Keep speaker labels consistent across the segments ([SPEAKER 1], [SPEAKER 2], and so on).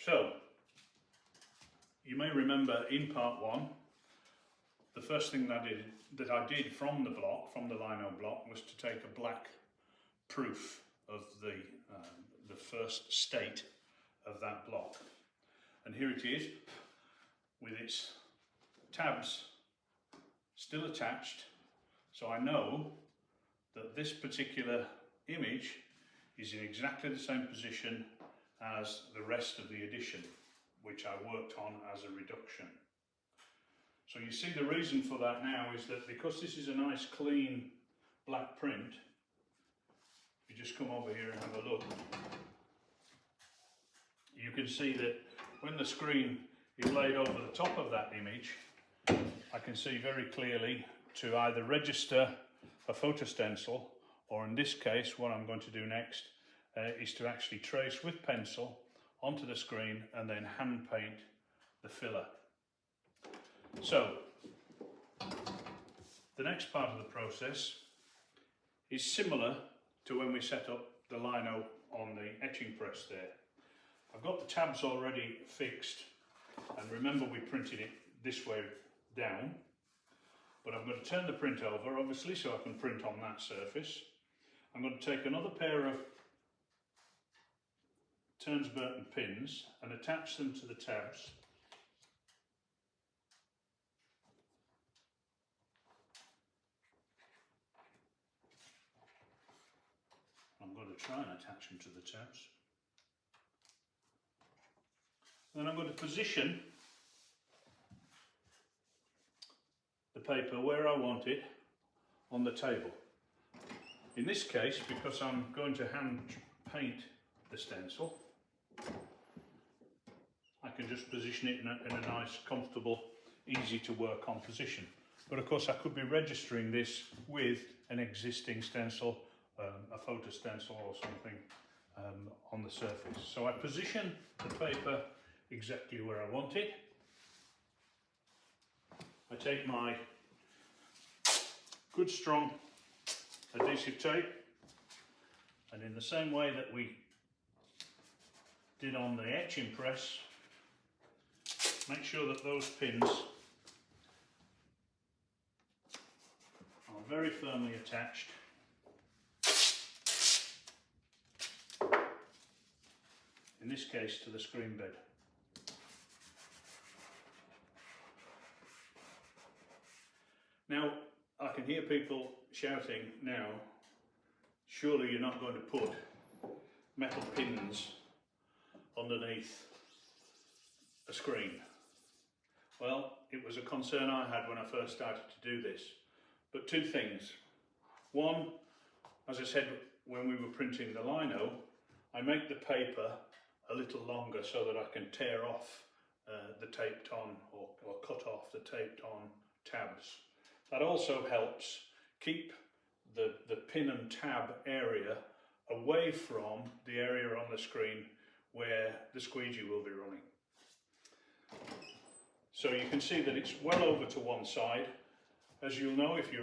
[SPEAKER 1] So, you may remember in part one, the first thing that I did from the block, from the lino block, was to take a black proof of the first state of that block. And here it is, with its tabs still attached, so I know that this particular image is in exactly the same position as the rest of the edition, which I worked on as a reduction. So you see the reason for that now is that because this is a nice clean black print, if you just come over here and have a look, you can see that when the screen is laid over the top of that image, I can see very clearly to either register a photo stencil, or in this case what I'm going to do next is to actually trace with pencil onto the screen and then hand paint the filler. So the next part of the process is similar to when we set up the lino on the etching press there. I've got the tabs already fixed, and remember we printed it this way down, but I'm going to turn the print over obviously so I can print on that surface. I'm going to take another pair of Ternes Burton pins and attach them to the tabs. I'm going to try and attach them to the tabs. Then I'm going to position the paper where I want it on the table. In this case, because I'm going to hand paint the stencil, I can just position it in a nice, comfortable, easy to work on position. But of course I could be registering this with an existing stencil, a photo stencil or something on the surface. So I position the paper exactly where I want it. I take my good strong adhesive tape, and in the same way that we did on the etching press, make sure that those pins are very firmly attached. In this case to the screen bed. Now I can hear people shouting now, surely you're not going to put metal pins underneath a screen. Well, it was a concern I had when I first started to do this. But two things. One, as I said when we were printing the lino, I make the paper a little longer so that I can tear off the taped on or cut off the taped on tabs. That also helps keep the pin and tab area away from the area on the screen where the squeegee will be running. So you can see that it's well over to one side. As you'll know, if you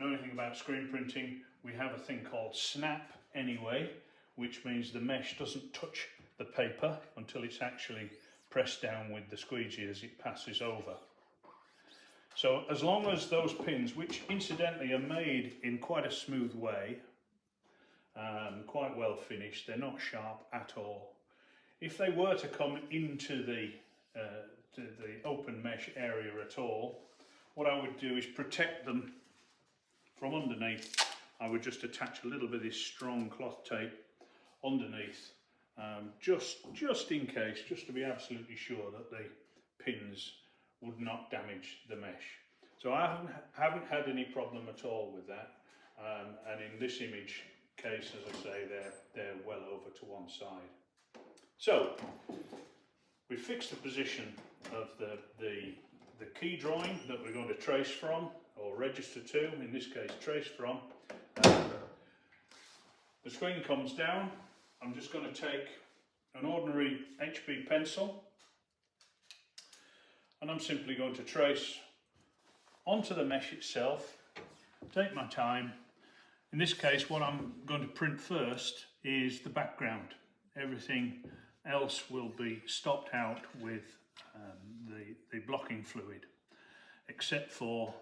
[SPEAKER 1] know anything about screen printing, we have a thing called snap anyway, which means the mesh doesn't touch the paper until it's actually pressed down with the squeegee as it passes over. So as long as those pins, which incidentally are made in quite a smooth way, quite well finished, they're not sharp at all. If they were to come into the open mesh area at all, what I would do is protect them from underneath. I would just attach a little bit of this strong cloth tape underneath, just in case, just to be absolutely sure that the pins would not damage the mesh. So I haven't had any problem at all with that, and in this image case, as I say, they're well over to one side. So we fixed the position of the key drawing that we're going to trace from, or register to, in this case trace from. The screen comes down. I'm just going to take an ordinary HB pencil, and I'm simply going to trace onto the mesh itself, take my time. In this case, what I'm going to print first is the background, everything else will be stopped out with the blocking fluid, except for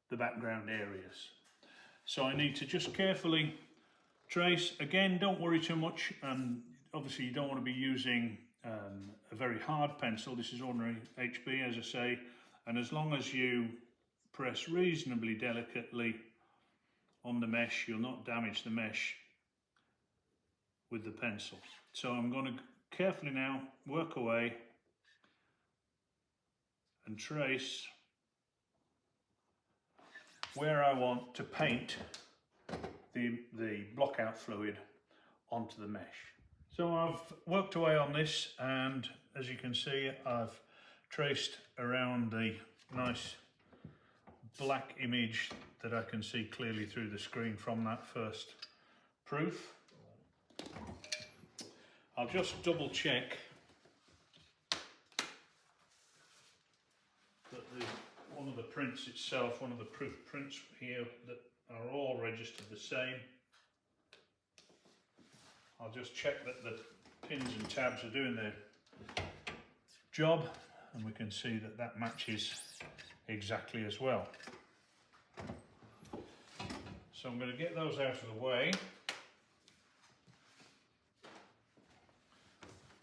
[SPEAKER 1] the background areas. So I need to just carefully trace. Again, don't worry too much, and obviously you don't want to be using a very hard pencil. This is ordinary HB, as I say, and as long as you press reasonably delicately on the mesh, you'll not damage the mesh with the pencil. So I'm going to carefully now work away and trace where I want to paint the blockout fluid onto the mesh. So I've worked away on this, and as you can see, I've traced around the nice black image that I can see clearly through the screen from that first proof. I'll just double check that one of the prints itself, one of the proof prints here, that are all registered the same. I'll just check that the pins and tabs are doing their job, and we can see that that matches exactly as well. So I'm going to get those out of the way.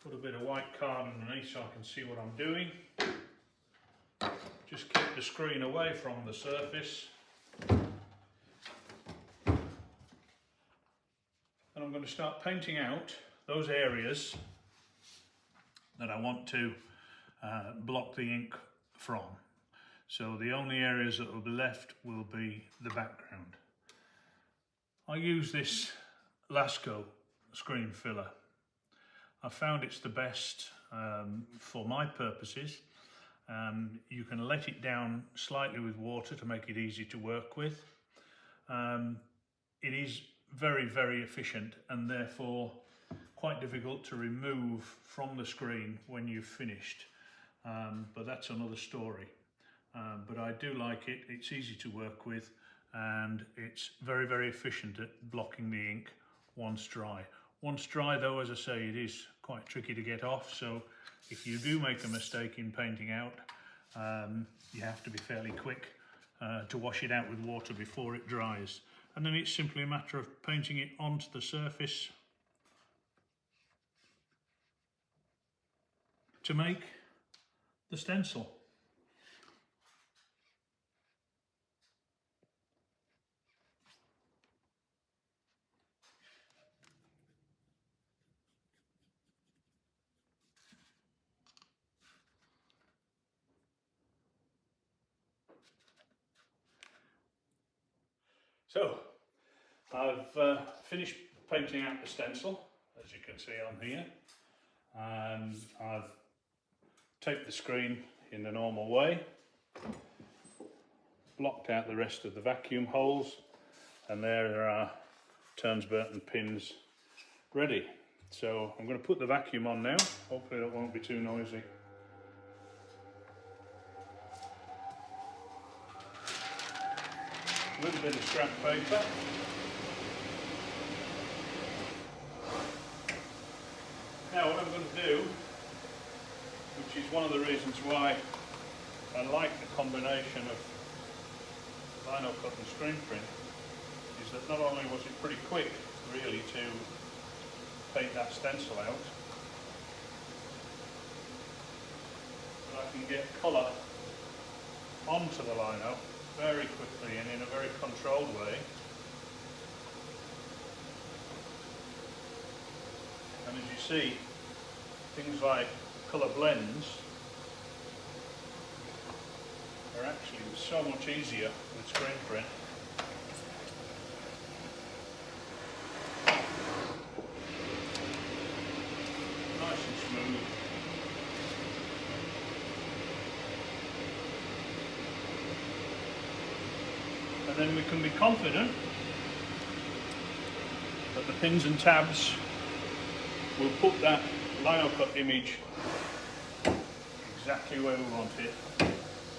[SPEAKER 1] Put a bit of white card underneath so I can see what I'm doing. Just keep the screen away from the surface. And I'm going to start painting out those areas that I want to block the ink from. So the only areas that will be left will be the background. I use this Lasco screen filler. I found it's the best for my purposes. You can let it down slightly with water to make it easy to work with. It is very, very efficient, and therefore quite difficult to remove from the screen when you've finished. But that's another story. But I do like it. It's easy to work with, and it's very, very efficient at blocking the ink once dry. Once dry though, as I say, it is quite tricky to get off, so if you do make a mistake in painting out, you have to be fairly quick to wash it out with water before it dries. And then it's simply a matter of painting it onto the surface to make the stencil. So, I've finished painting out the stencil, as you can see on here, and I've taped the screen in the normal way, blocked out the rest of the vacuum holes, and there are Ternes Burton pins ready. So I'm going to put the vacuum on now. Hopefully that won't be too noisy. A little bit of scrap paper. Now what I'm going to do, which is one of the reasons why I like the combination of linocut and screen print, is that not only was it pretty quick really to paint that stencil out, but I can get colour onto the lino very quickly and in a very controlled way. And as you see, things like colour blends are actually so much easier with screen print. Nice and smooth. And then we can be confident that the pins and tabs will put that linocut image exactly where we want it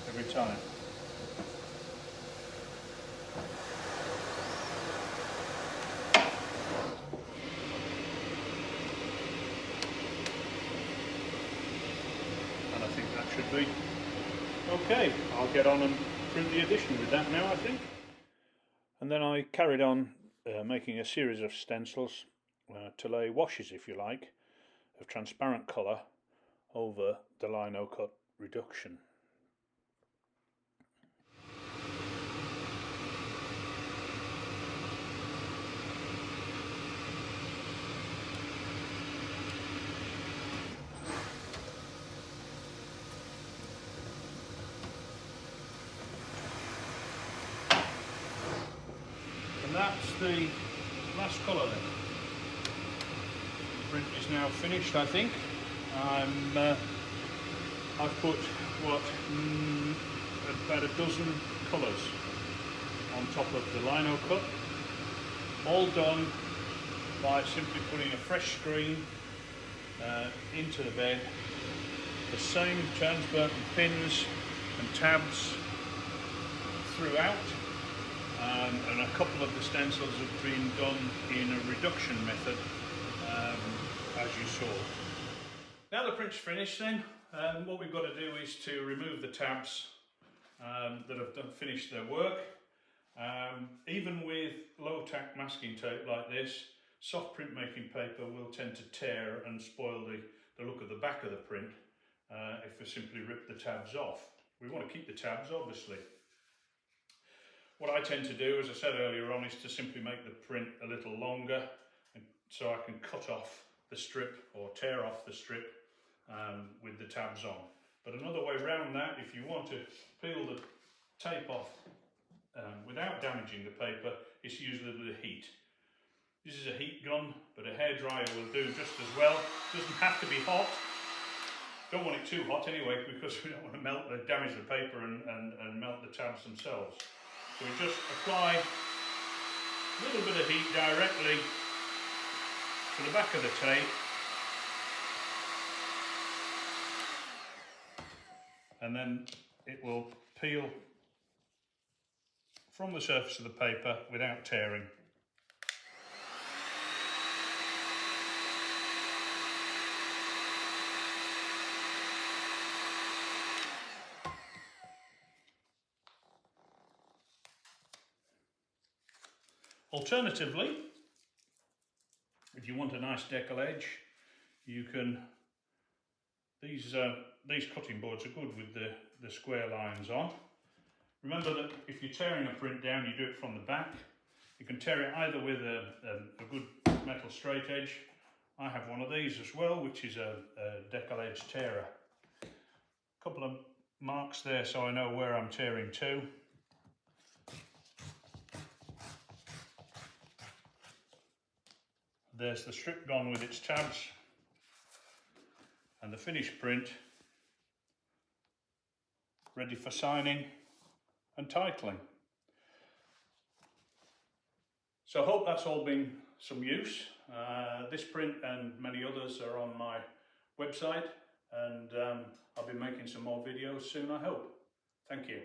[SPEAKER 1] every time. should be okay. I'll get on and print the edition with that now, I think. And then I carried on making a series of stencils to lay washes, if you like, of transparent colour over the linocut reduction. And that's the last colour then. The print is now finished, I think. I've put about a dozen colours on top of the linocut, all done by simply putting a fresh screen into the bed, the same Ternes Burton pins and tabs throughout, and a couple of the stencils have been done in a reduction method, as you saw. Now the print's finished then, what we've got to do is to remove the tabs that have finished their work. Even with low tack masking tape like this, soft printmaking paper will tend to tear and spoil the look of the back of the print if we simply rip the tabs off. We want to keep the tabs, obviously. What I tend to do, as I said earlier on, is to simply make the print a little longer, and so I can cut off the strip or tear off the strip with the tabs on. But another way around that, if you want to peel the tape off without damaging the paper, is to use a little bit of heat. This is a heat gun, but a hairdryer will do just as well. Doesn't have to be hot. Don't want it too hot anyway, because we don't want to damage the paper and melt the tabs themselves. So we just apply a little bit of heat directly to the back of the tape, and then it will peel from the surface of the paper without tearing. Alternatively, if you want a nice decal edge, you can, these cutting boards are good with the square lines on. Remember that if you're tearing a print down, you do it from the back. You can tear it either with a good metal straight edge. I have one of these as well, which is a decal edge tearer. A couple of marks there so I know where I'm tearing to. There's the strip gone with its tabs and the finished print ready for signing and titling. So I hope that's all been some use. This print and many others are on my website, and I'll be making some more videos soon, I hope. Thank you.